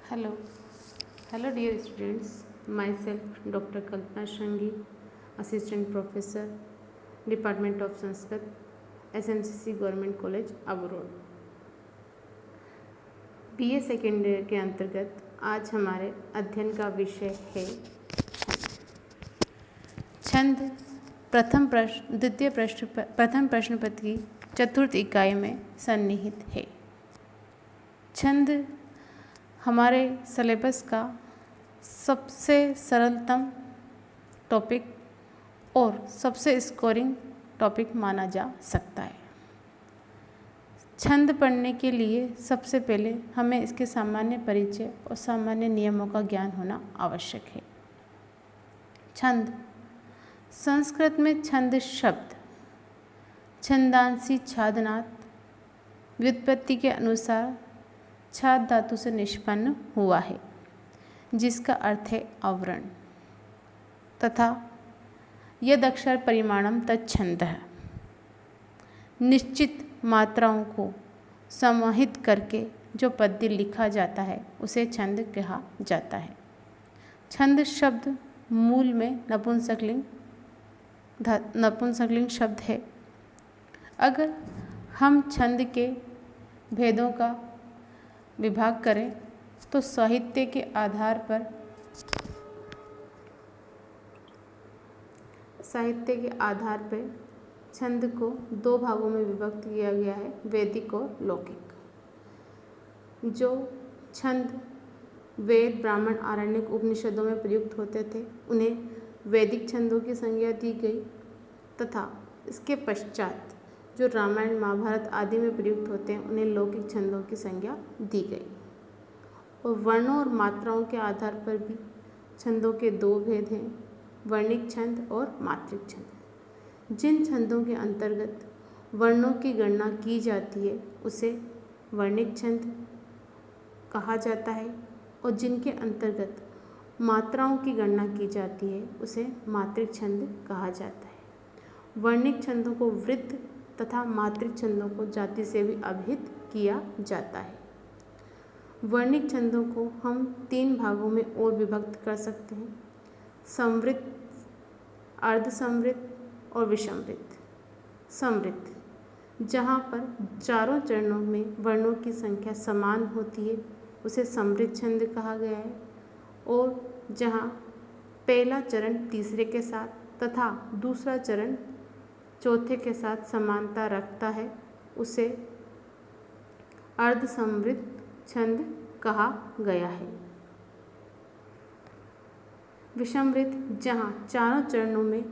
Hello, hello dear students. Myself Dr. Kalpana Shangi, Assistant Professor, Department of Sanskrit, SMCC Government College, Abu Road. BA second year के अंतर्गत आज हमारे अध्ययन का विषय है छंद। प्रथम प्रश्न पत्र की चतुर्थ इकाई में सन्निहित है। छंद हमारे सिलेबस का सबसे सरलतम टॉपिक और सबसे स्कोरिंग टॉपिक माना जा सकता है। छंद पढ़ने के लिए सबसे पहले हमें इसके सामान्य परिचय और सामान्य नियमों का ज्ञान होना आवश्यक है। छंद संस्कृत में छंद शब्द छंदांसी छादनात् व्युत्पत्ति के अनुसार छाद धातु से निष्पन्न हुआ है, जिसका अर्थ है आवरण, तथा यद अक्षर परिमाणम तच्छंदः। निश्चित मात्राओं को समाहित करके जो पद्य लिखा जाता है उसे छंद कहा जाता है। छंद शब्द मूल में नपुंसकलिंग शब्द है। अगर हम छंद के भेदों का विभाग करें तो साहित्य के आधार पर छंद को दो भागों में विभक्त किया गया है, वैदिक और लौकिक। जो छंद वेद, ब्राह्मण, आरण्यक, उपनिषदों में प्रयुक्त होते थे उन्हें वैदिक छंदों की संज्ञा दी गई, तथा इसके पश्चात जो रामायण, महाभारत आदि में प्रयुक्त होते हैं उन्हें लौकिक छंदों की संज्ञा दी गई। और वर्णों और मात्राओं के आधार पर भी छंदों के दो भेद हैं, वर्णिक छंद और मात्रिक छंद। जिन छंदों के अंतर्गत वर्णों की गणना की जाती है उसे वर्णिक छंद कहा जाता है, और जिनके अंतर्गत मात्राओं की गणना की जाती है उसे मात्रिक छंद कहा जाता है। वर्णिक छंदों को वृत्त तथा मात्रिक छंदों को जाति से भी अभिहित किया जाता है। वर्णिक छंदों को हम तीन भागों में और विभक्त कर सकते हैं, समवृत्त, अर्धसमवृत्त और विषमवृत्त। समवृत्त जहाँ पर चारों चरणों में वर्णों की संख्या समान होती है उसे समवृत्त छंद कहा गया है, और जहाँ पहला चरण तीसरे के साथ तथा दूसरा चरण चौथे के साथ समानता रखता है उसे अर्धसमवृत्त छंद कहा गया है। विषमवृत्त जहाँ चारों चरणों में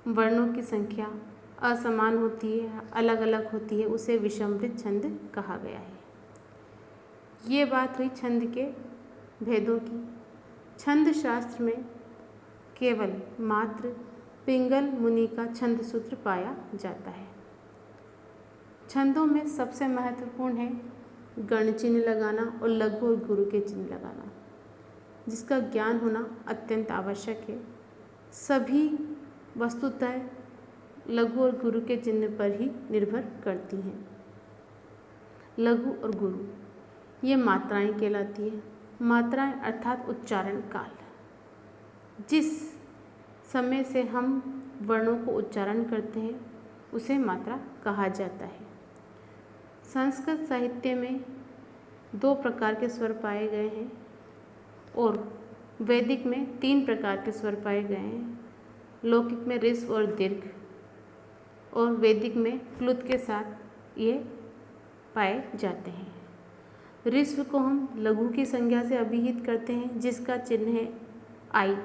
वर्णों की संख्या असमान होती है, अलग अलग होती है, उसे विषमवृत्त छंद कहा गया है। ये बात हुई छंद के भेदों की। छंद शास्त्र में केवल मात्र पिंगल मुनि का छंद सूत्र पाया जाता है। छंदों में सबसे महत्वपूर्ण है गण चिन्ह लगाना और लघु और गुरु के चिन्ह लगाना, जिसका ज्ञान होना अत्यंत आवश्यक है। सभी वस्तुतः लघु और गुरु के चिन्ह पर ही निर्भर करती हैं। लघु और गुरु ये मात्राएं कहलाती है। मात्राएं अर्थात उच्चारण काल, जिस समय से हम वर्णों को उच्चारण करते हैं उसे मात्रा कहा जाता है। संस्कृत साहित्य में दो प्रकार के स्वर पाए गए हैं और वैदिक में तीन प्रकार के स्वर पाए गए हैं। लौकिक में ऋस्व और दीर्घ, और वैदिक में प्लुत के साथ ये पाए जाते हैं। ऋस्व को हम लघु की संज्ञा से अभिहित करते हैं, जिसका चिन्ह है आई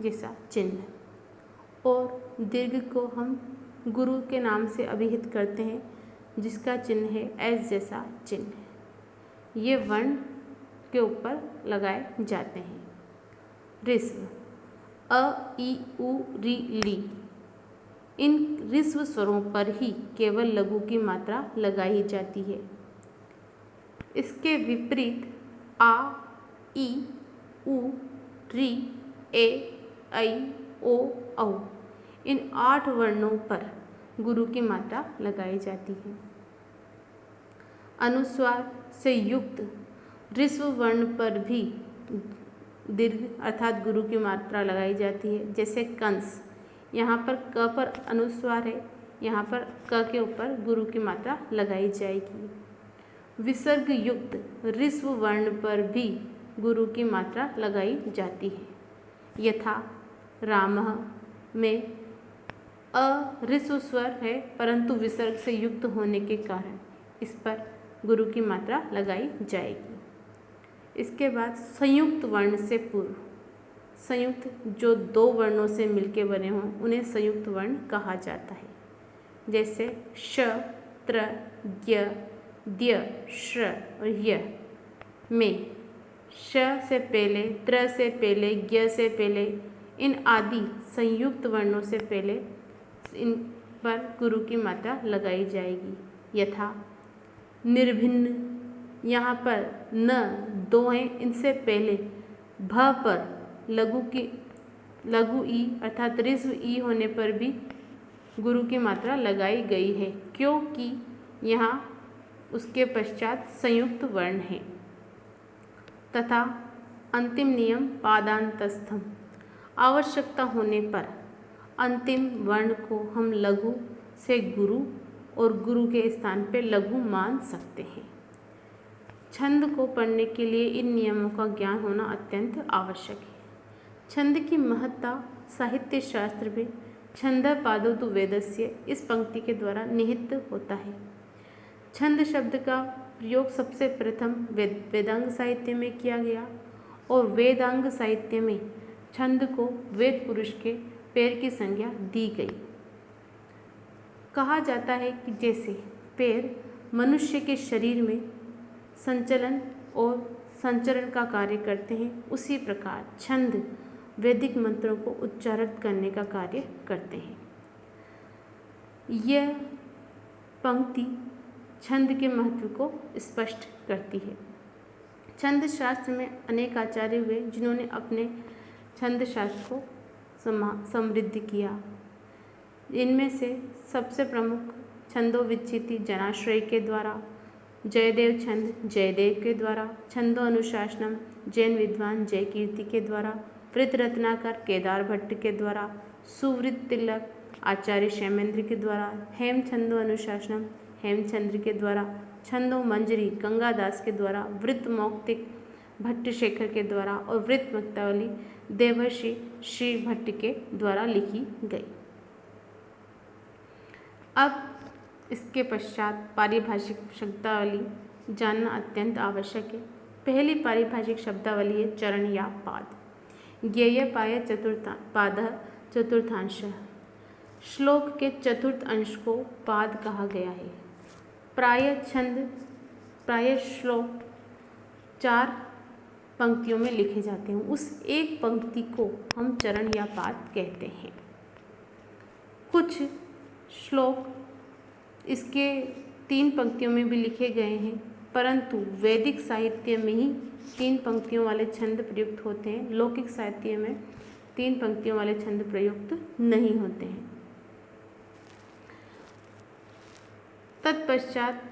जैसा चिन्ह, और दीर्घ को हम गुरु के नाम से अभिहित करते हैं, जिसका चिन्ह है एस जैसा चिन्ह। ये वर्ण के ऊपर लगाए जाते हैं। ऋस्व अ, इ, उ, रि, ली, इन ऋस्व स्वरों पर ही केवल लघु की मात्रा लगाई जाती है। इसके विपरीत आ, इ, उ, रि, ए, ऐ, ओ, औ इन 8 वर्णों पर गुरु की मात्रा लगाई जाती है। अनुस्वार से युक्त ऋस्व वर्ण पर भी दीर्घ अर्थात गुरु की मात्रा लगाई जाती है। जैसे कंस, यहाँ पर क पर अनुस्वार है, यहाँ पर क के ऊपर गुरु की मात्रा लगाई जाएगी। विसर्ग युक्त ऋस्व वर्ण पर भी गुरु की मात्रा लगाई जाती है। यथा रामः में ऋस्व स्वर है परंतु विसर्ग से युक्त होने के कारण इस पर गुरु की मात्रा लगाई जाएगी। इसके बाद संयुक्त वर्ण से पूर्व, संयुक्त जो दो वर्णों से मिलके बने हों उन्हें संयुक्त वर्ण कहा जाता है। जैसे श, त्र, ज्ञ, द्य, श्र और य में श से पहले, त्र से पहले, ज्ञ से पहले, इन आदि संयुक्त वर्णों से पहले इन पर गुरु की मात्रा लगाई जाएगी। यथा निर्भिन्न, यहाँ पर न दो हैं, इनसे पहले भ पर लघु ई अर्थात ऋस्व ई होने पर भी गुरु की मात्रा लगाई गई है, क्योंकि यहाँ उसके पश्चात संयुक्त वर्ण है। तथा अंतिम नियम पादांतस्थम, आवश्यकता होने पर अंतिम वर्ण को हम लघु से गुरु और गुरु के स्थान पे लघु मान सकते हैं। छंद को पढ़ने के लिए इन नियमों का ज्ञान होना अत्यंत आवश्यक है। छंद की महत्ता साहित्य शास्त्र में छंद पादो तु वेदस्य इस पंक्ति के द्वारा निहित होता है। छंद शब्द का प्रयोग सबसे प्रथम वेदांग साहित्य में किया गया और वेदांग साहित्य में छंद को वेद पुरुष के पैर की संज्ञा दी गई। कहा जाता है कि जैसे पैर मनुष्य के शरीर में संचलन और संचरण का कार्य करते हैं, उसी प्रकार छंद वैदिक मंत्रों को उच्चारित करने का कार्य करते हैं। यह पंक्ति छंद के महत्व को स्पष्ट करती है। छंद शास्त्र में अनेक आचार्य हुए जिन्होंने अपने छंद शास्त्र को समृद्ध किया। इनमें से सबसे प्रमुख छंदो विच्छिति जनाश्रय के द्वारा, जयदेव छंद जयदेव के द्वारा, छंदो अनुशासनम जैन विद्वान जय कीर्ति के द्वारा, वृत रत्नाकर केदार भट्ट के द्वारा, सुवृत तिलक आचार्य शैमेंद्र के द्वारा, हेम छंदो अनुशासनम हेमचंद्र के द्वारा, छंदो मंजरी गंगादास के द्वारा, वृत मौक्तिक भट्ट शेखर के द्वारा और वृत मुक्तावली देवर्षि श्री भट्ट के द्वारा लिखी गई। अब इसके पश्चात पारिभाषिक शब्दावली जानना अत्यंत आवश्यक है। पहली पारिभाषिक शब्दावली है चरण या पाद। ज्ञेय पाय पादः चतुर्थांशः। श्लोक के चतुर्थ अंश को पाद कहा गया है। प्राय श्लोक 4 पंक्तियों में लिखे जाते हैं, उस एक पंक्ति को हम चरण या पाद कहते हैं। कुछ श्लोक इसके 3 पंक्तियों में भी लिखे गए हैं, परंतु वैदिक साहित्य में ही 3 पंक्तियों वाले छंद प्रयुक्त होते हैं। लौकिक साहित्य में 3 पंक्तियों वाले छंद प्रयुक्त नहीं होते हैं। तत्पश्चात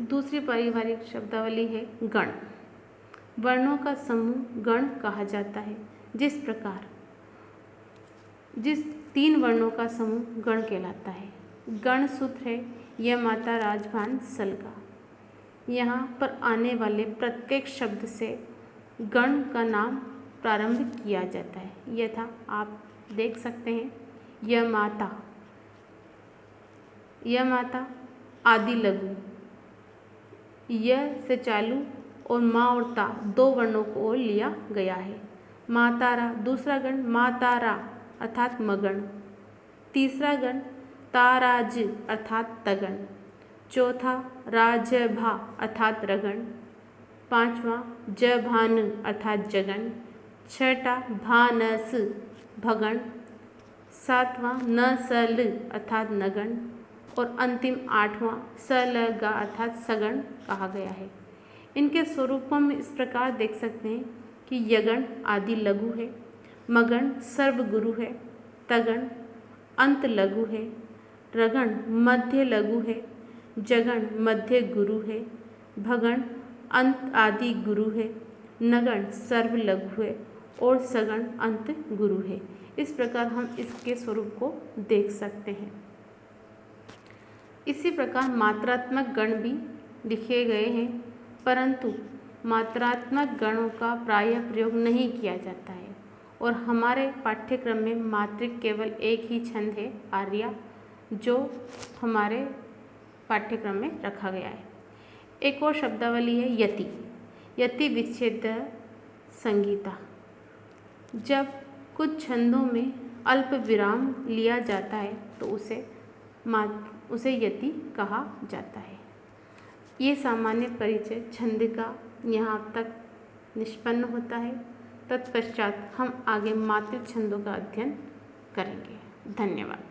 दूसरी पारिभाषिक शब्दावली है गण। वर्णों का समूह गण कहा जाता है। जिस प्रकार जिस 3 वर्णों का समूह गण कहलाता है। गण सूत्र है यह माता राजभान सलगा। यहाँ पर आने वाले प्रत्येक शब्द से गण का नाम प्रारंभ किया जाता है। यथा आप देख सकते हैं यह माता आदि लघु, यह से चालू और माँ और ता 2 वर्णों को और लिया गया है। मातारा दूसरा गण मातारा अर्थात मगण, तीसरा गण ताराज अर्थात तगण, चौथा राजभा अर्थात रगण, 5वां जभान अर्थात जगन, 6ठा भानस भगण, 7वां नसल अर्थात नगण और अंतिम 8वां सलगा अर्थात सगण कहा गया है। इनके स्वरूपों में इस प्रकार देख सकते हैं कि यगण आदि लघु है, मगण सर्वगुरु है, तगण अंत लघु है, रगण मध्य लघु है, जगण मध्य गुरु है, भगण अंत आदि गुरु है, नगण सर्व लघु है और सगण अंत गुरु है। इस प्रकार हम इसके स्वरूप को देख सकते हैं। इसी प्रकार मात्रात्मक गण भी लिखे गए हैं, परंतु मात्रात्मक गणों का प्रायः प्रयोग नहीं किया जाता है और हमारे पाठ्यक्रम में मात्रिक केवल एक ही छंद है आर्या, जो हमारे पाठ्यक्रम में रखा गया है। एक और शब्दावली है यति। यति विच्छेद संगीता। जब कुछ छंदों में अल्प विराम लिया जाता है तो उसे यति कहा जाता है। ये सामान्य परिचय छंद का यहाँ तक निष्पन्न होता है। तत्पश्चात हम आगे मात्रिक छंदों का अध्ययन करेंगे। धन्यवाद।